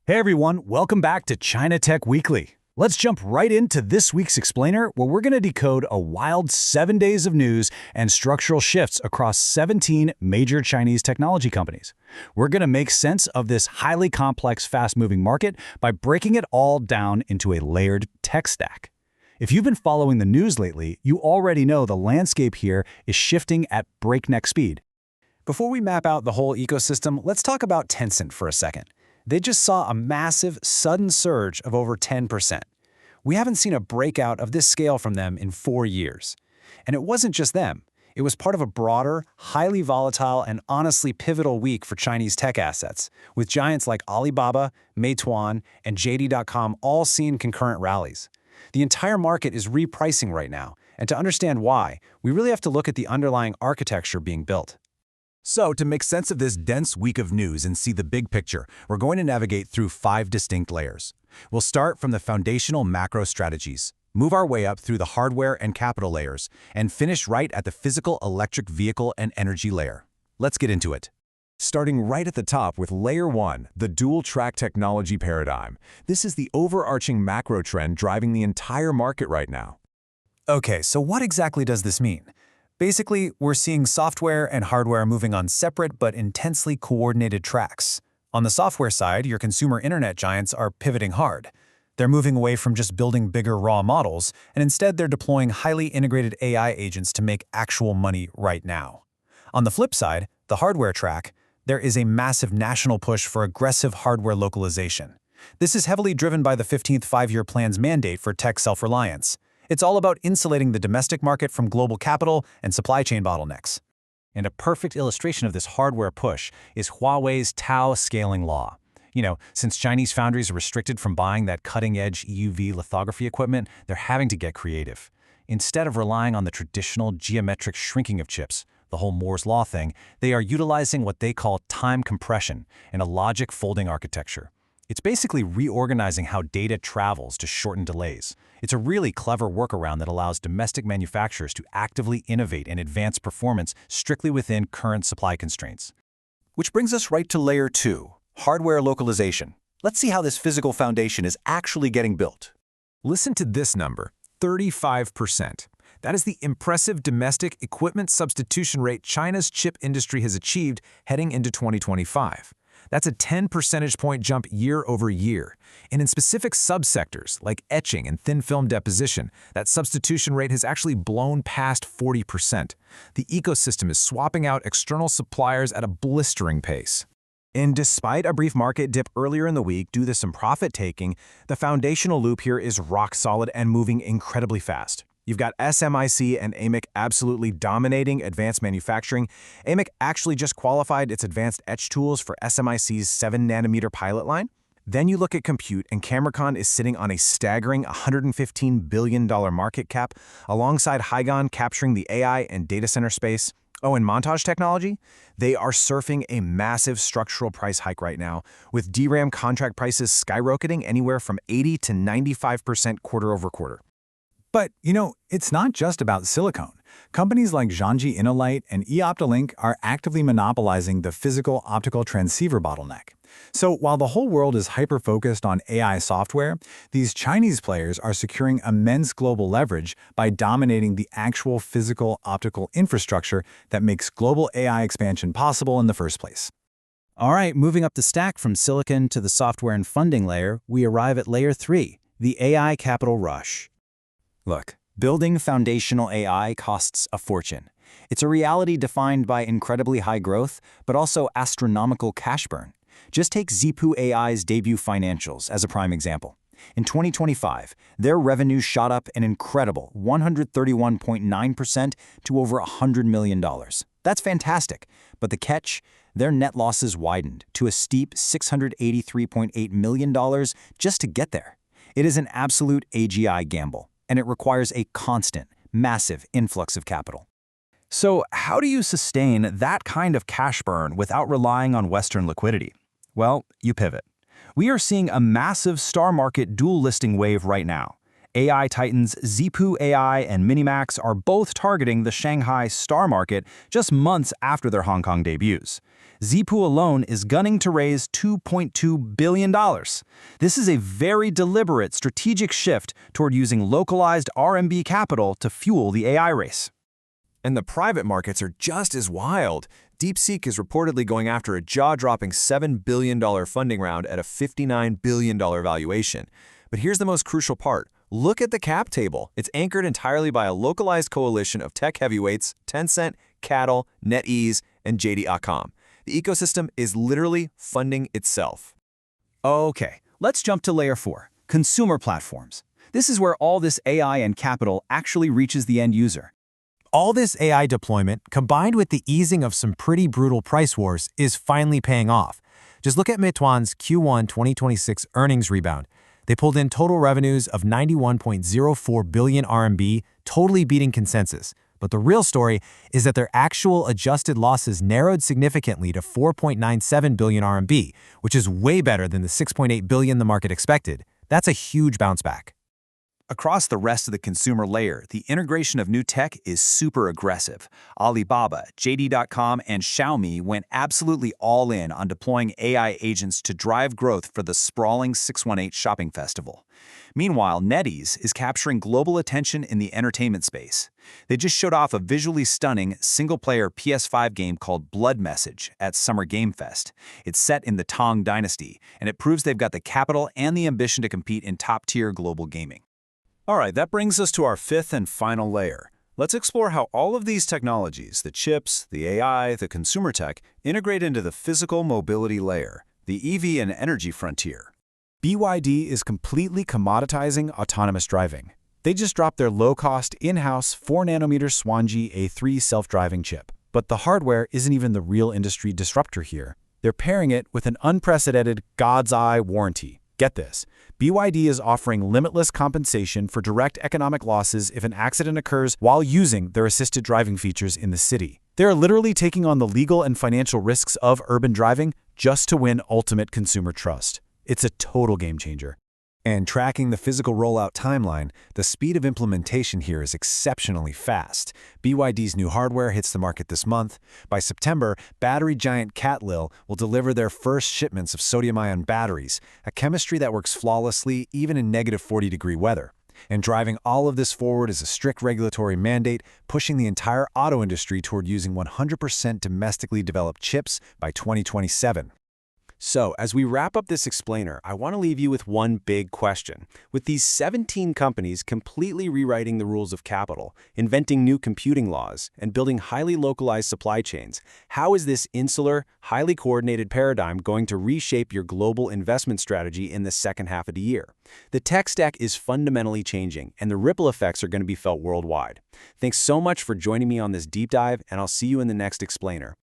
Hey everyone, welcome back to China Tech Weekly. Let's jump right into this week's explainer, where we're going to decode a wild 7 days of news and structural shifts across 17 major Chinese technology companies. We're going to make sense of this highly complex, fast-moving market by breaking it all down into a layered tech stack. If you've been following the news lately, you already know the landscape here is shifting at breakneck speed. Before we map out the whole ecosystem, let's talk about Tencent for a second. They just saw a massive, sudden surge of over 10%. We haven't seen a breakout of this scale from them in 4 years. And it wasn't just them. It was part of a broader, highly volatile, and honestly pivotal week for Chinese tech assets, with giants like Alibaba, Meituan, and JD.com all seeing concurrent rallies. The entire market is repricing right now, and to understand why, we really have to look at the underlying architecture being built. So, to make sense of this dense week of news and see the big picture, we're going to navigate through 5 distinct layers. We'll start from the foundational macro strategies, move our way up through the hardware and capital layers, and finish right at the physical electric vehicle and energy layer. Let's get into it. Starting right at the top with Layer 1, the dual-track technology paradigm. This is the overarching macro trend driving the entire market right now. Okay, so what exactly does this mean? Basically, we're seeing software and hardware moving on separate but intensely coordinated tracks. On the software side, your consumer internet giants are pivoting hard. They're moving away from just building bigger raw models, and instead they're deploying highly integrated AI agents to make actual money right now. On the flip side, the hardware track, there is a massive national push for aggressive hardware localization. This is heavily driven by the 15th Five-Year Plan's mandate for tech self-reliance. It's all about insulating the domestic market from global capital and supply chain bottlenecks. And a perfect illustration of this hardware push is Huawei's Tau scaling law. Since Chinese foundries are restricted from buying that cutting-edge EUV lithography equipment, they're having to get creative. Instead of relying on the traditional geometric shrinking of chips, the whole Moore's law thing, they are utilizing what they call time compression and a logic folding architecture. It's basically reorganizing how data travels to shorten delays. It's a really clever workaround that allows domestic manufacturers to actively innovate and advance performance strictly within current supply constraints. Which brings us right to Layer 2, hardware localization. Let's see how this physical foundation is actually getting built. Listen to this number, 35%. That is the impressive domestic equipment substitution rate China's chip industry has achieved heading into 2025. That's a 10 percentage point jump year over year. And in specific subsectors like etching and thin film deposition, that substitution rate has actually blown past 40%. The ecosystem is swapping out external suppliers at a blistering pace. And despite a brief market dip earlier in the week due to some profit taking, the foundational loop here is rock solid and moving incredibly fast. You've got SMIC and AMIC absolutely dominating advanced manufacturing. AMIC actually just qualified its advanced etch tools for SMIC's 7-nanometer pilot line. Then you look at compute, and Camericon is sitting on a staggering $115 billion market cap, alongside Hygon capturing the AI and data center space. Oh, and Montage Technology? They are surfing a massive structural price hike right now, with DRAM contract prices skyrocketing anywhere from 80 to 95% quarter over quarter. But, it's not just about silicon. Companies like Zhangji InnoLight and eOptolink are actively monopolizing the physical optical transceiver bottleneck. So while the whole world is hyper-focused on AI software, these Chinese players are securing immense global leverage by dominating the actual physical optical infrastructure that makes global AI expansion possible in the first place. All right, moving up the stack from silicon to the software and funding layer, we arrive at Layer 3, the AI capital rush. Look, building foundational AI costs a fortune. It's a reality defined by incredibly high growth, but also astronomical cash burn. Just take Zhipu AI's debut financials as a prime example. In 2025, their revenue shot up an incredible 131.9% to over $100 million. That's fantastic, but the catch? Their net losses widened to a steep $683.8 million just to get there. It is an absolute AGI gamble, and it requires a constant, massive influx of capital. So how do you sustain that kind of cash burn without relying on Western liquidity? Well, you pivot. We are seeing a massive star market dual listing wave right now. AI titans Zhipu AI and Minimax are both targeting the Shanghai star market just months after their Hong Kong debuts. Zhipu alone is gunning to raise $2.2 billion. This is a very deliberate strategic shift toward using localized RMB capital to fuel the AI race. And the private markets are just as wild. DeepSeek is reportedly going after a jaw-dropping $7 billion funding round at a $59 billion valuation. But here's the most crucial part. Look at the cap table. It's anchored entirely by a localized coalition of tech heavyweights, Tencent, CATL, NetEase, and JD.com. The ecosystem is literally funding itself. Okay, let's jump to layer 4, consumer platforms. This is where all this AI and capital actually reaches the end user. All this AI deployment, combined with the easing of some pretty brutal price wars, is finally paying off. Just look at Meituan's Q1 2026 earnings rebound. They pulled in total revenues of 91.04 billion RMB, totally beating consensus. But the real story is that their actual adjusted losses narrowed significantly to 4.97 billion RMB, which is way better than the 6.8 billion the market expected. That's a huge bounce back. Across the rest of the consumer layer, the integration of new tech is super aggressive. Alibaba, JD.com, and Xiaomi went absolutely all in on deploying AI agents to drive growth for the sprawling 618 shopping festival. Meanwhile, NetEase is capturing global attention in the entertainment space. They just showed off a visually stunning single-player PS5 game called Blood Message at Summer Game Fest. It's set in the Tang Dynasty, and it proves they've got the capital and the ambition to compete in top-tier global gaming. All right, that brings us to our fifth and final layer. Let's explore how all of these technologies, the chips, the AI, the consumer tech, integrate into the physical mobility layer, the EV and energy frontier. BYD is completely commoditizing autonomous driving. They just dropped their low-cost, in-house 4nm Swanji A3 self-driving chip. But the hardware isn't even the real industry disruptor here. They're pairing it with an unprecedented God's Eye warranty. Get this, BYD is offering limitless compensation for direct economic losses if an accident occurs while using their assisted driving features in the city. They're literally taking on the legal and financial risks of urban driving just to win ultimate consumer trust. It's a total game changer. And tracking the physical rollout timeline, the speed of implementation here is exceptionally fast. BYD's new hardware hits the market this month. By September, battery giant CATL will deliver their first shipments of sodium-ion batteries, a chemistry that works flawlessly even in negative 40-degree weather. And driving all of this forward is a strict regulatory mandate, pushing the entire auto industry toward using 100% domestically developed chips by 2027. So, as we wrap up this explainer, I want to leave you with one big question. With these 17 companies completely rewriting the rules of capital, inventing new computing laws, and building highly localized supply chains, how is this insular, highly coordinated paradigm going to reshape your global investment strategy in the second half of the year? The tech stack is fundamentally changing, and the ripple effects are going to be felt worldwide. Thanks so much for joining me on this deep dive, and I'll see you in the next explainer.